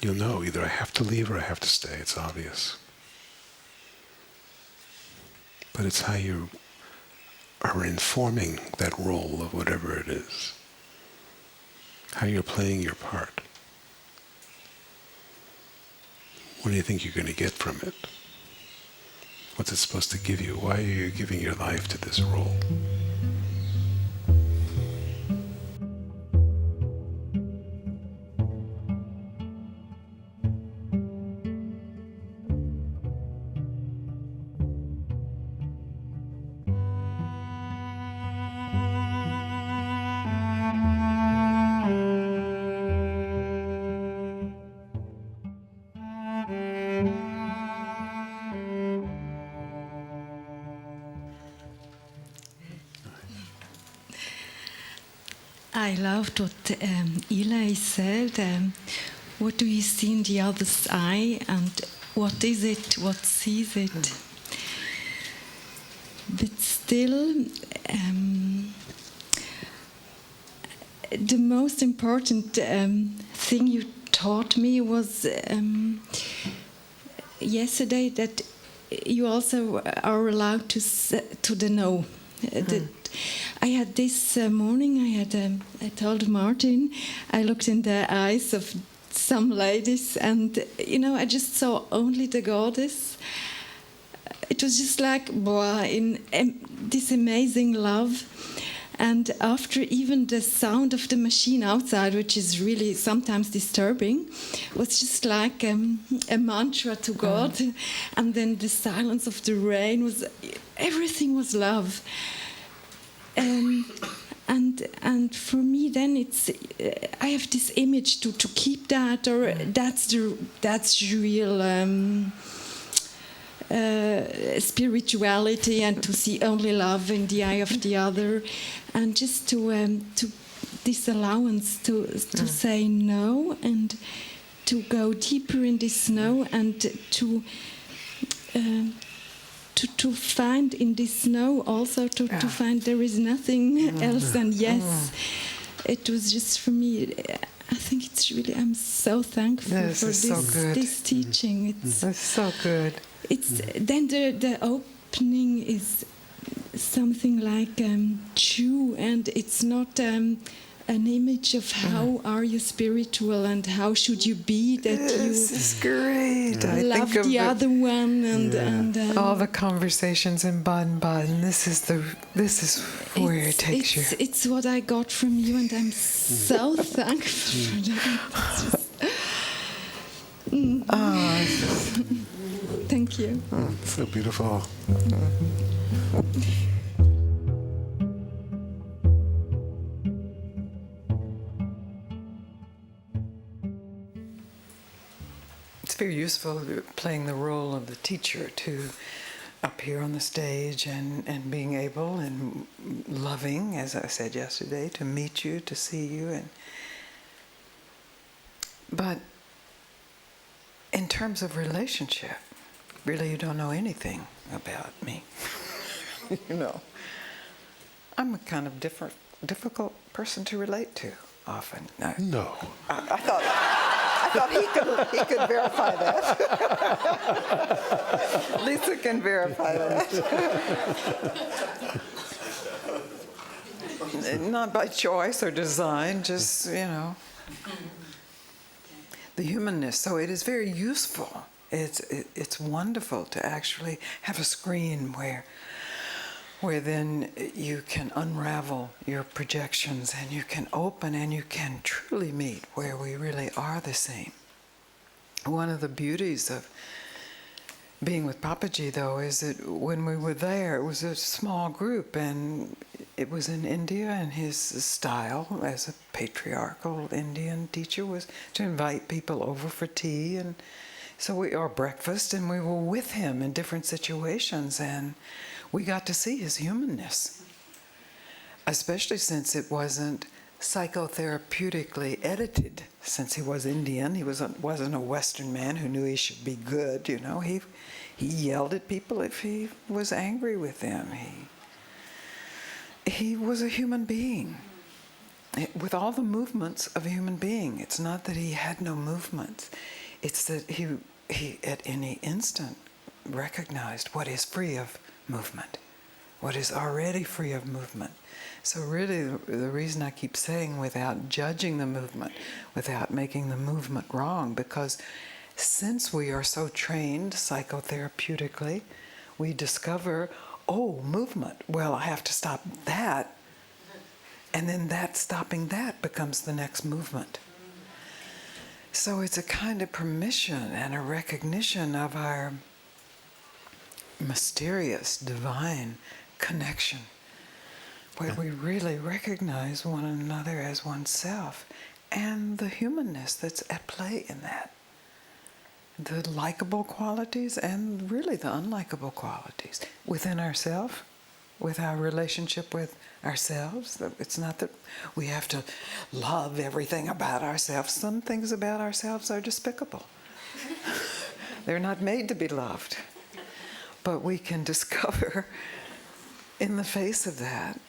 You'll know either I have to leave or I have to stay. It's obvious. But it's how you are informing that role of whatever it is. How you're playing your part. What do you think you're going to get from it? What's it supposed to give you? Why are you giving your life to this role? I loved what Eli said. What do you see in the other's eye, and what is it? What sees it? But still, the most important thing you taught me was yesterday that you also are allowed to the no. I had this morning, I told Martin, I looked in the eyes of some ladies and, I just saw only the goddess. It was just like, in this amazing love. And after even the sound of the machine outside, which is really sometimes disturbing, was just like a mantra to God. And then the silence of the rain everything was love. And for me, then I have this image to keep that, or that's real spirituality, and to see only love in the eye of the other, and just to this allowance to say no, and to go deeper in this no, and to find in this no also to find there is nothing else than yes. It was just for me, I think it's really, I'm so thankful for this teaching. That's so good. It's then the opening is something like true, and it's not an image of how are you spiritual and how should you be that This is great. I love think of the other one and all the conversations in Baden-Baden. This is where it takes you. It's what I got from you, and I'm so thankful for that. Thank you. So beautiful. It's very useful playing the role of the teacher to appear on the stage and being able and loving, as I said yesterday, to meet you, to see you. But in terms of relationship, really you don't know anything about me. You know, I'm a kind of difficult person to relate to often. No. I thought he could verify that. Lisa can verify that. Not by choice or design, just, you know, the humanness. So it is very useful. It's wonderful to actually have a screen where then you can unravel your projections and you can open and you can truly meet where we really are the same. One of the beauties of being with Papaji, though, is that when we were there, it was a small group, and it was in India, and his style as a patriarchal Indian teacher was to invite people over for tea and or breakfast, and we were with him in different situations, and we got to see his humanness, especially since it wasn't psychotherapeutically edited. Since he was Indian, he wasn't a Western man who knew he should be good. You know, he yelled at people if he was angry with them. He was a human being with all the movements of a human being. It's not that he had no movements. It's that he at any instant recognized what is free of movement, what is already free of movement. So really, the reason I keep saying without judging the movement, without making the movement wrong, because since we are so trained psychotherapeutically, we discover, oh, movement, well, I have to stop that, and then stopping that becomes the next movement. So it's a kind of permission and a recognition of our mysterious, divine connection, where we really recognize one another as oneself and the humanness that's at play in that. The likable qualities and really the unlikable qualities within ourselves, with our relationship with ourselves. It's not that we have to love everything about ourselves. Some things about ourselves are despicable. They're not made to be loved. But we can discover in the face of that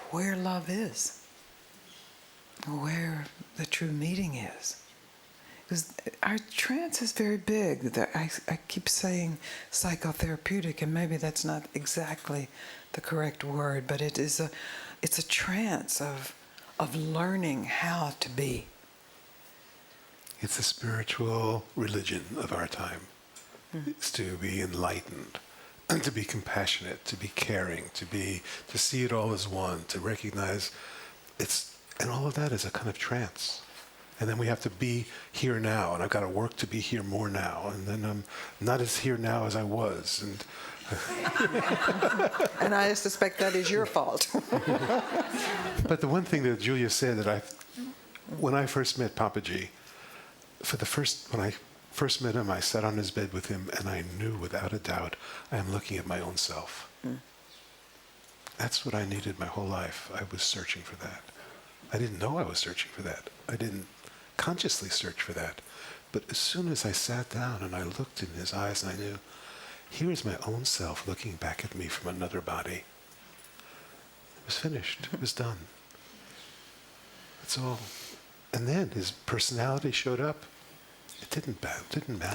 where love is, where the true meeting is. Because our trance is very big. I keep saying psychotherapeutic, and maybe that's not exactly the correct word, but it's a trance of learning how to be. It's a spiritual religion of our time. It's to be enlightened, and to be compassionate, to be caring, to see it all as one, to recognize and all of that is a kind of trance. And then we have to be here now, and I've got to work to be here more now, and then I'm not as here now as I was. And and I suspect that is your fault. But the one thing that Julia said that when I first met Papaji, when I first met him, I sat on his bed with him, and I knew without a doubt I am looking at my own self. That's what I needed my whole life. I was searching for that. I didn't know I was searching for that. I didn't consciously search for that. But as soon as I sat down and I looked in his eyes, and I knew, here's my own self looking back at me from another body. It was finished. It was done. That's all. And then his personality showed up. It didn't matter.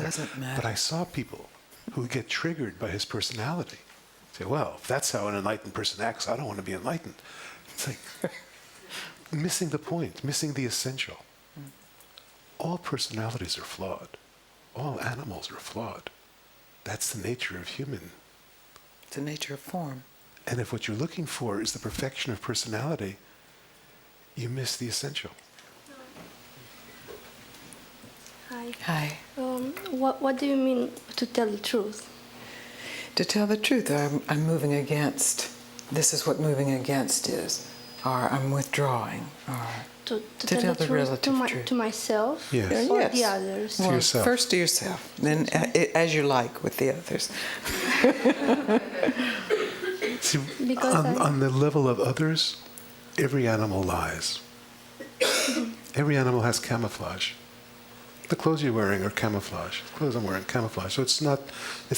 Doesn't matter. But I saw people who would get triggered by his personality. Say, well, if that's how an enlightened person acts, I don't want to be enlightened. It's like, missing the point, missing the essential. All personalities are flawed. All animals are flawed. That's the nature of human. It's the nature of form. And if what you're looking for is the perfection of personality, you miss the essential. Hi. Hi. What do you mean to tell the truth? To tell the truth, I'm moving against. This is what moving against is. Or I'm withdrawing. Or To tell tell the the truth relative truth. to myself Yes. or Yes. the others? To well, yourself. first to yourself, then as you like with the others. See, Because on the level of others, every animal lies. Every animal has camouflage. The clothes you're wearing are camouflage. The clothes I'm wearing, camouflage. So it's not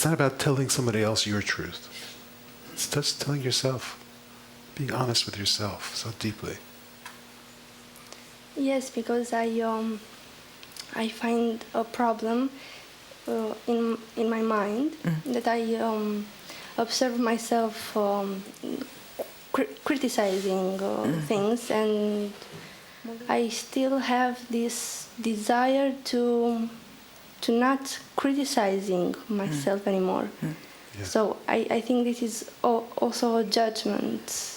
about telling somebody else your truth. It's just telling yourself, being honest with yourself so deeply. Yes, because I find a problem in my mind that I observe myself criticizing things, and I still have this desire to not criticizing myself anymore. Yeah. So I think this is also a judgment.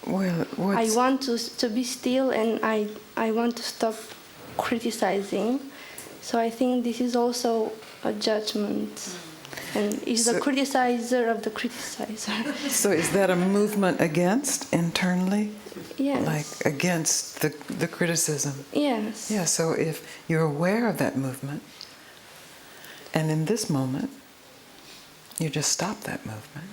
Well, I want to be still, and I want to stop criticizing. So I think this is also a judgment, and is the criticizer of the criticizer. So is that a movement against internally? Yes. Like against the criticism? Yes. Yeah, so if you're aware of that movement, and in this moment, you just stop that movement.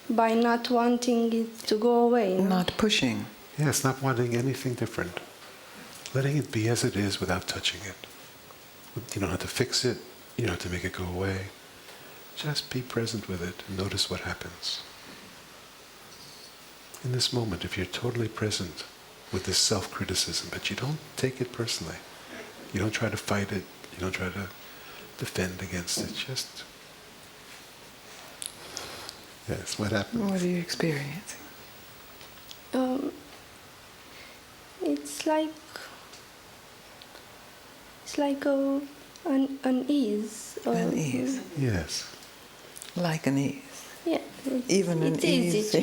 By not wanting it to go away. No? Not pushing. Yes, not wanting anything different. Letting it be as it is without touching it. You don't have to fix it. You don't have to make it go away. Just be present with it and notice what happens. In this moment, if you're totally present with this self-criticism, but you don't take it personally, you don't try to fight it, you don't try to defend against it, just... Yes, what happens? What are you experiencing? It's like an ease. An ease. Yes. Like an ease. Yeah. Even an ease.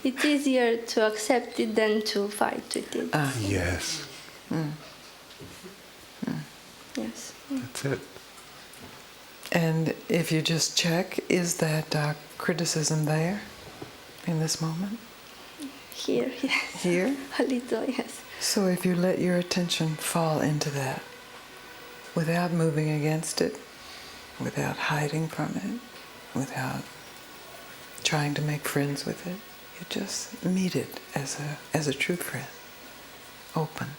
It's easier to accept it than to fight with it. Yes. Yes. That's it. And if you just check, is that criticism there in this moment? Here, yes. Here? A little, yes. So if you let your attention fall into that, without moving against it, without hiding from it, without trying to make friends with it, you just meet it as a true friend, open.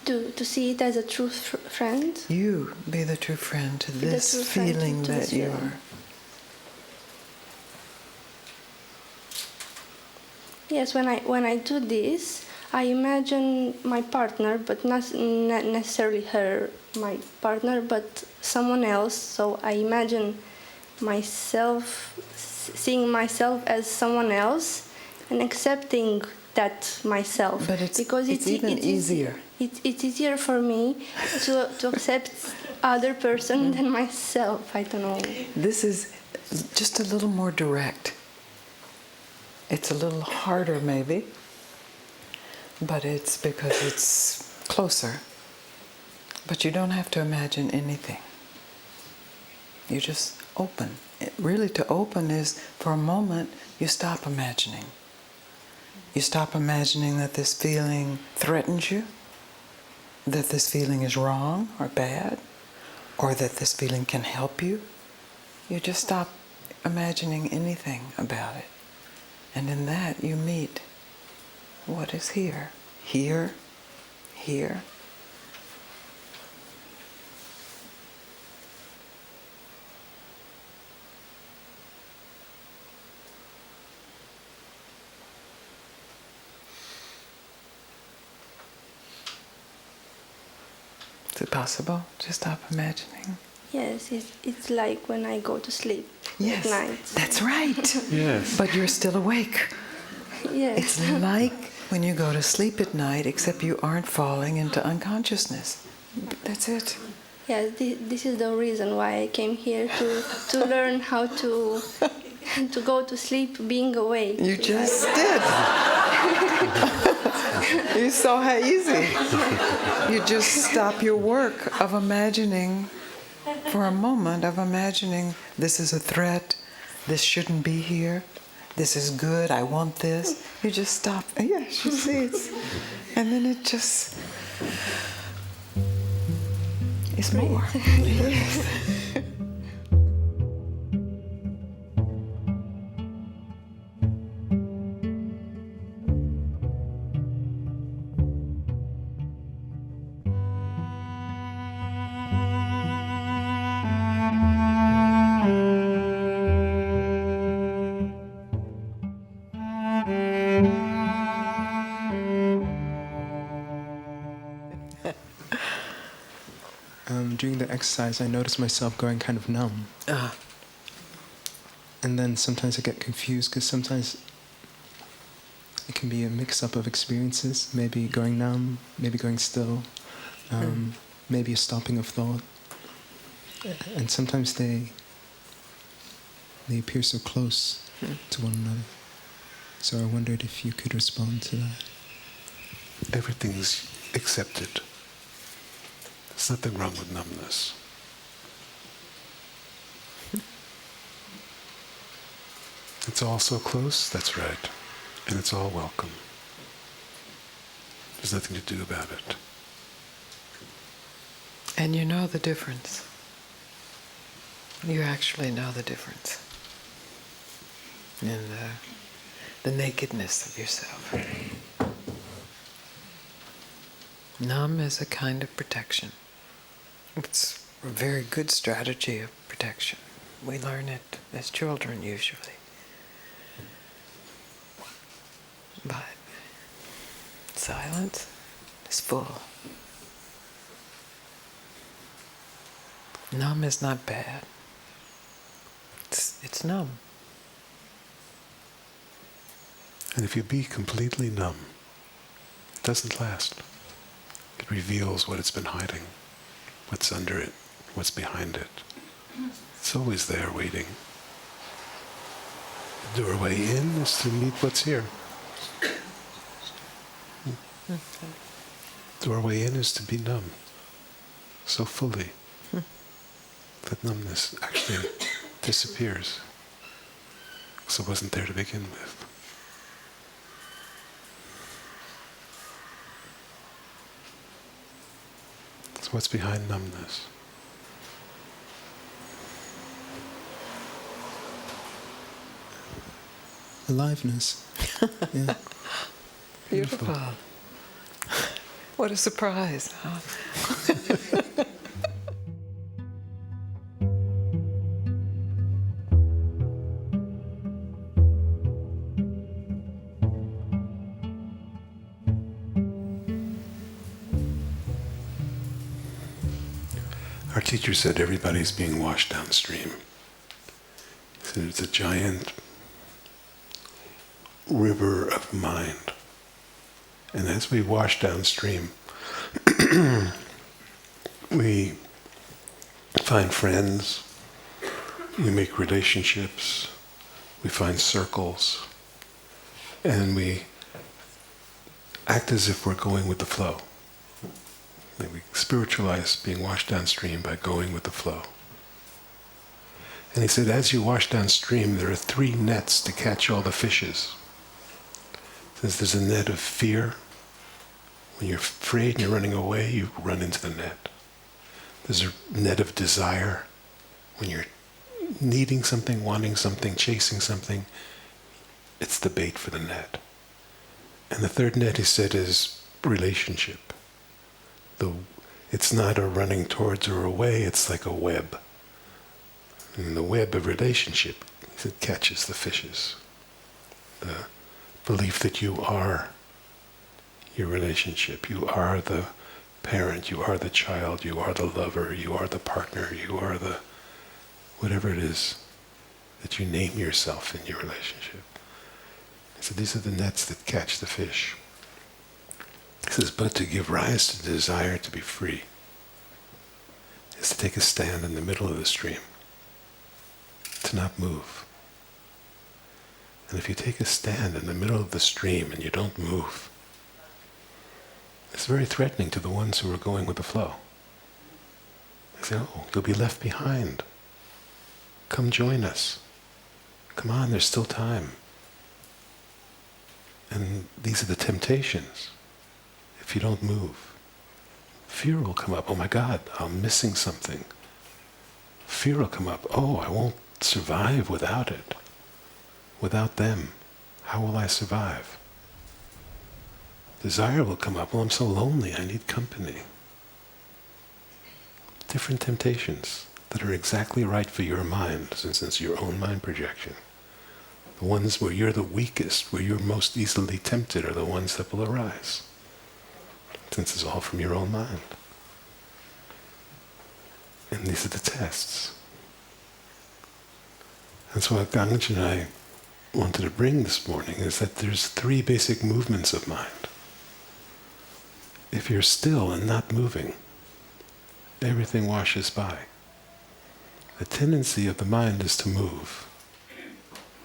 To see it as a true friend. You be the true friend to Be the this true friend feeling to that this you feeling. are. Yes, when I do this, I imagine my partner, but not necessarily her, my partner, but someone else. So I imagine myself, seeing myself as someone else, and accepting that myself. But it's because even easier. It's easier for me to accept other person than myself. I don't know. This is just a little more direct. It's a little harder maybe, but it's because it's closer. But you don't have to imagine anything. You just open. Really, to open is, for a moment, you stop imagining. You stop imagining that this feeling threatens you, that this feeling is wrong or bad, or that this feeling can help you. You just stop imagining anything about it. And in that you meet what is here, here, here. Is it possible to stop imagining? Yes, it's like when I go to sleep Yes, at night. that's right. Yes. But you're still awake. Yes. It's like when you go to sleep at night, except you aren't falling into unconsciousness. That's it. Yes, this is the reason why I came here to learn how to go to sleep being awake. You just did. You saw how easy. You just stop your work of imagining, for a moment, of imagining this is a threat, this shouldn't be here, this is good, I want this. You just stop. Yes, you see it. And then it just is more. Yes. During the exercise, I noticed myself going kind of numb. Ah. And then sometimes I get confused because sometimes it can be a mix-up of experiences, maybe going numb, maybe going still, maybe a stopping of thought. And sometimes they appear so close to one another. So I wondered if you could respond to that. Everything's accepted. There's nothing wrong with numbness. It's all so close, that's right. And it's all welcome. There's nothing to do about it. And you know the difference. You actually know the difference in the nakedness of yourself. Numb is a kind of protection. It's a very good strategy of protection. We learn it as children usually. But silence is full. Numb is not bad. It's numb. And if you be completely numb, it doesn't last. It reveals what it's been hiding, what's under it, what's behind it. It's always there waiting. The doorway in is to meet what's here. Doorway in is to be numb, so fully that numbness actually disappears. So it wasn't there to begin with. So what's behind numbness? Aliveness. Yeah. Beautiful. What a surprise, huh? Our teacher said everybody's being washed downstream. He said it's a giant river of mind. And as we wash downstream, we find friends, we make relationships, we find circles, and we act as if we're going with the flow. And we spiritualize being washed downstream by going with the flow. And he said, as you wash downstream, there are 3 nets to catch all the fishes. Since there's a net of fear, when you're afraid and you're running away, you run into the net. There's a net of desire. When you're needing something, wanting something, chasing something, it's the bait for the net. And the 3rd net, he said, is relationship. It's not a running towards or away, it's like a web. And the web of relationship, he said, catches the fishes. The belief that you are your relationship, you are the parent, you are the child, you are the lover, you are the partner, you are the whatever it is that you name yourself in your relationship. So these are the nets that catch the fish. He says, but to give rise to the desire to be free is to take a stand in the middle of the stream, to not move. And if you take a stand in the middle of the stream and you don't move, it's very threatening to the ones who are going with the flow. They say, oh, you'll be left behind. Come join us. Come on, there's still time. And these are the temptations. If you don't move, fear will come up. Oh my God, I'm missing something. Fear will come up. Oh, I won't survive without it. Without them, how will I survive? Desire will come up. Well, I'm so lonely, I need company. Different temptations that are exactly right for your mind, since it's your own mind projection. The ones where you're the weakest, where you're most easily tempted, are the ones that will arise, since it's all from your own mind. And these are the tests. And so what Gangaji and I wanted to bring this morning is that there's 3 basic movements of mind. If you're still and not moving, everything washes by. The tendency of the mind is to move.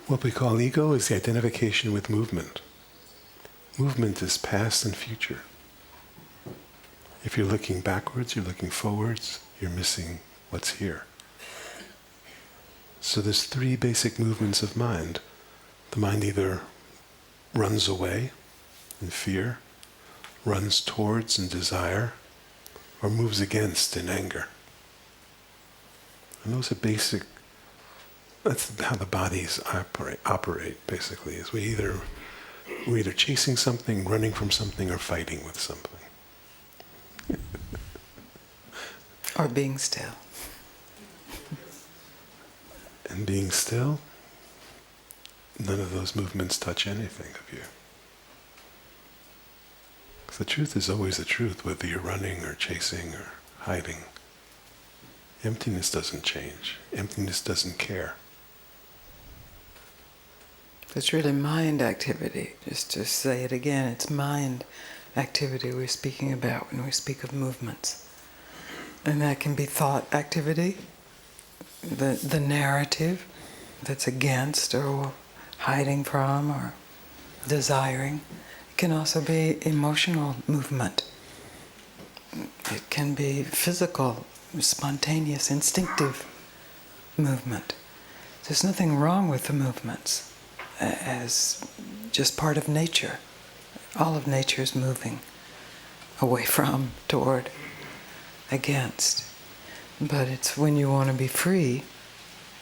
What we call ego is the identification with movement. Movement is past and future. If you're looking backwards, you're looking forwards, you're missing what's here. So there's 3 basic movements of mind. The mind either runs away in fear, runs towards in desire, or moves against in anger. And those are basic, that's how the bodies operate basically, is we're either chasing something, running from something, or fighting with something. Or being still. And being still, none of those movements touch anything of you. The truth is always the truth, whether you're running or chasing or hiding. Emptiness doesn't change. Emptiness doesn't care. It's really mind activity. Just to say it again, it's mind activity we're speaking about when we speak of movements. And that can be thought activity, the narrative that's against or hiding from or desiring. It can also be emotional movement. It can be physical, spontaneous, instinctive movement. There's nothing wrong with the movements as just part of nature. All of nature is moving away from, toward, against. But it's when you want to be free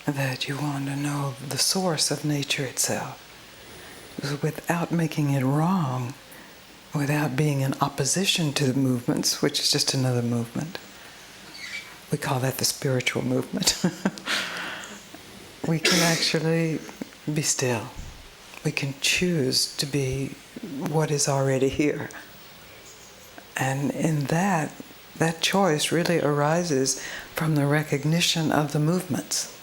that you want to know the source of nature itself. Without making it wrong, without being in opposition to the movements, which is just another movement. We call that the spiritual movement. We can actually be still. We can choose to be what is already here. And in that choice really arises from the recognition of the movements.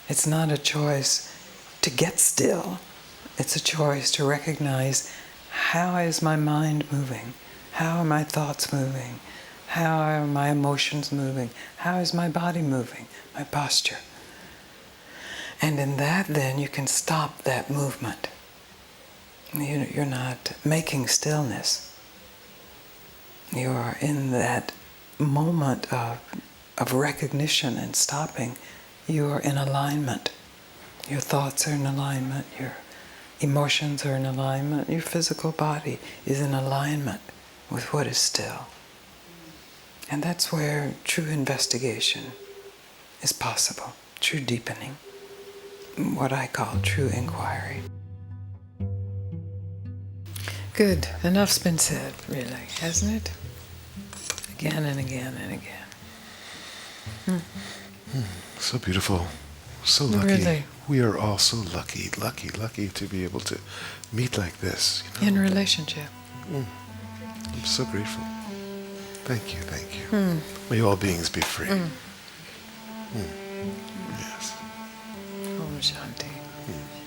It's not a choice to get still. It's a choice to recognize, how is my mind moving? How are my thoughts moving? How are my emotions moving? How is my body moving? My posture. And in that, then, you can stop that movement. You're not making stillness. You are in that moment of recognition and stopping. You are in alignment. Your thoughts are in alignment. Your emotions are in alignment. Your physical body is in alignment with what is still. And that's where true investigation is possible, true deepening, what I call true inquiry. Good. Enough's been said, really, hasn't it? Again and again and again. So beautiful. So lucky. Really. We are all so lucky to be able to meet like this. You know? In relationship. I'm so grateful Thank you, thank you. May all beings be free. Yes. Om Shanti.